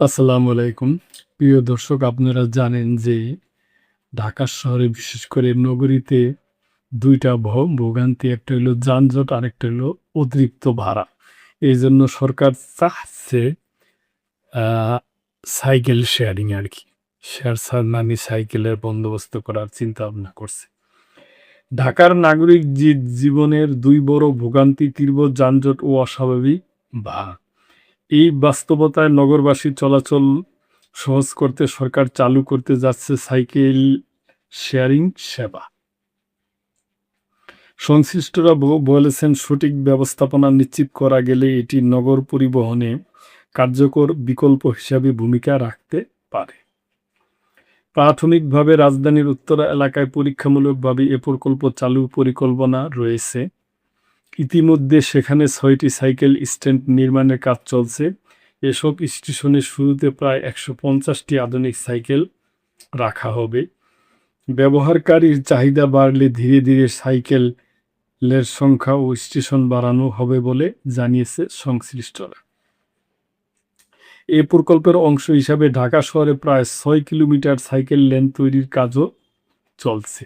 আসসালামু আলাইকুম। প্রিয় দর্শক, আপনারা জানেন যে ঢাকা শহরে বিশেষ করে নগরীতে ২ টা ভোগান্তি। একটা হইলো যানজট, আরেকটা হইলো অতিরিক্ত ভাড়া। এইজন্য সরকার চাচ্ছে আ সাইকেল শেয়ারিং আরকি। মানে সাইকেলের বন্দোবস্ত করার চিন্তাভাবনা করছে। ঢাকার নাগরিক জীবনের ২ বড় ভোগান্তি তীব্র যানজট ও অস্বাভাবিক ভাড়া। এই বাস্তবতায় নগরবাসীর চলাচল সহজ করতে সরকার চালু করতে যাচ্ছে সাইকেল শেয়ারিং সেবা। সংশ্লিষ্টরা বলেছেন, সঠিক ব্যবস্থাপনা নিশ্চিত করা গেলে এটি নগর পরিবহনে কার্যকর বিকল্প হিসাবে ভূমিকা রাখতে পারে। প্রাথমিকভাবে রাজধানীর উত্তরা এলাকায় পরীক্ষামূলকভাবে এ প্রকল্প চালুর পরিকল্পনা রয়েছে। ইতিমধ্যে সেখানে ৬টি সাইকেল স্ট্যান্ড নির্মাণের কাজ চলছে। এসব স্টেশনের শুরুতে প্রায় ১৫০টি আধুনিক সাইকেল রাখা হবে। ব্যবহারকারীর চাহিদা বাড়লে ধীরে ধীরে সাইকেলের সংখ্যা ও স্টেশন বাড়ানো হবে বলে জানিয়েছে সংশ্লিষ্টরা। এ প্রকল্পের অংশ হিসাবে ঢাকা শহরে প্রায় ৬ কিলোমিটার সাইকেল লেন তৈরির কাজও চলছে।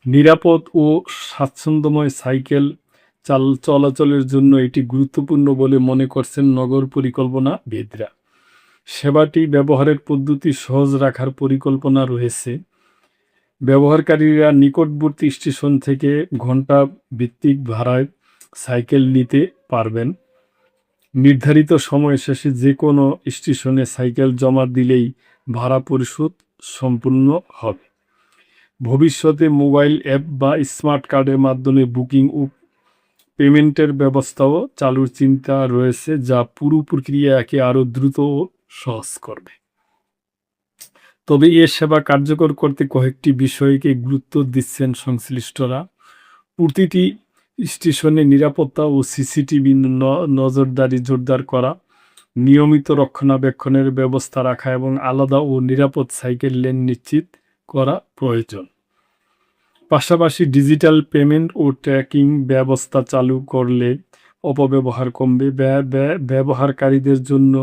নিরাপদ ও স্বাচ্ছন্দ্যময় সাইকেল চলাচলের জন্য এটি গুরুত্বপূর্ণ বলে মনে করছেন নগর পরিকল্পনাবিদরা। সেবাটি ব্যবহারের পদ্ধতি সহজ রাখার পরিকল্পনা রয়েছে। ব্যবহারকারীরা নিকটবর্তী স্টেশন থেকে ঘন্টা ভিত্তিক ভাড়ায় সাইকেল নিতে পারবেন। নির্ধারিত সময় শেষে যে কোনো স্টেশনে সাইকেল জমা দিলেই ভাড়া পরিশোধ সম্পূর্ণ হবে। ভবিষ্যতে মোবাইল অ্যাপ বা স্মার্ট কার্ডের মাধ্যমে বুকিং ও পেমেন্টের ব্যবস্থাও চালুর চিন্তা রয়েছে, যা পুরো প্রক্রিয়াকে আরও দ্রুত ও সহজ করবে। তবে এ সেবা কার্যকর করতে কয়েকটি বিষয়কে গুরুত্ব দিচ্ছেন সংশ্লিষ্টরা। প্রতিটি স্টেশনে নিরাপত্তা ও সিসিটিভি নজরদারি জোরদার করা, নিয়মিত রক্ষণাবেক্ষণের ব্যবস্থা রাখা এবং আলাদা ও নিরাপদ সাইকেল লেন নিশ্চিত করা প্রয়োজন। পাশাপাশি ডিজিটাল পেমেন্ট ও ট্র্যাকিং ব্যবস্থা চালু করলে অপব্যবহার কমবে। ব্যবহারকারীদের জন্য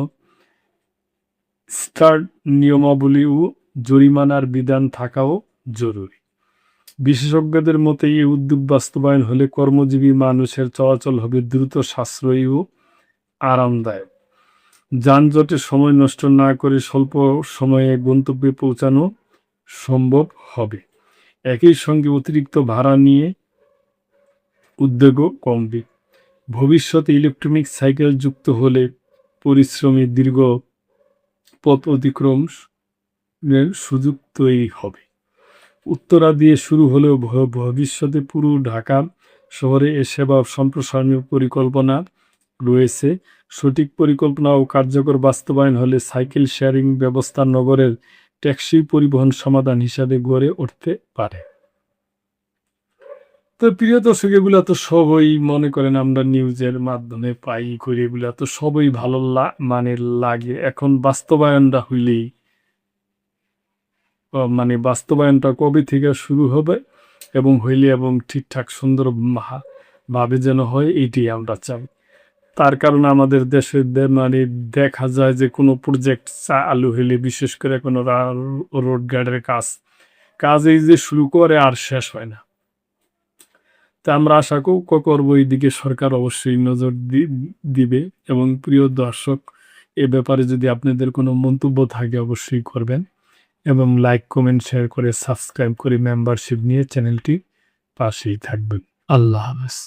স্টার্ট নিয়মাবলী ও জরিমানার বিধান থাকাও জরুরি। বিশেষজ্ঞদের মতে এই উদ্যোগ বাস্তবায়ন হলে কর্মজীবী মানুষের চলাচল হবে দ্রুত, সাশ্রয়ী ও আরামদায়ক। যানজটে সময় নষ্ট না করে স্বল্প সময়ে গন্তব্যে পৌঁছানো সম্ভব হবে। একই সঙ্গে অতিরিক্ত ভাড়া নিয়ে উদ্যোগও কমবে। ভবিষ্যতে ইলেকট্রনিক সাইকেল যুক্ত হলে পরিশ্রমী দীর্ঘ পথ অতিক্রমের সুযোগ তৈরি হবে। উত্তরা দিয়ে শুরু হলেও ভবিষ্যতে পুরো ঢাকা শহরে এ সেবা সম্প্রসারণের পরিকল্পনা রয়েছে। সঠিক পরিকল্পনা ও কার্যকর বাস্তবায়ন হলে সাইকেল শেয়ারিং ব্যবস্থা নগরের টেকসই পরিবহন সমাধান হিসাবে গড়ে উঠতে পারে। তো প্রিয় দর্শক, এগুলা তো সবই মনে করেন আমরা নিউজের মাধ্যমে পাই করি, এগুলা তো সবই ভালো মানে লাগে। এখন বাস্তবায়নটা হইলেই বাস্তবায়নটা কবে থেকে শুরু হবে এবং হইলে এবং ঠিকঠাক সুন্দর ভাবে যেন হয়, এইটি আমরা চাই। তার কারণে আমাদের দেশে দেখা যায় যে কোনো প্রজেক্ট চালু হইলে, বিশেষ করে কোনো রোড গার্ডের কাজ এই যে শুরু করে আর শেষ হয় না। তা আমরা আশা করবো এই দিকে সরকার অবশ্যই নজর দিবে। এবং প্রিয় দর্শক, এ ব্যাপারে যদি আপনাদের কোনো মন্তব্য থাকে অবশ্যই করবেন এবং লাইক, কমেন্ট, শেয়ার করে সাবস্ক্রাইব করে মেম্বারশিপ নিয়ে চ্যানেলটি পাশেই থাকবেন। আল্লাহ হাফেজ।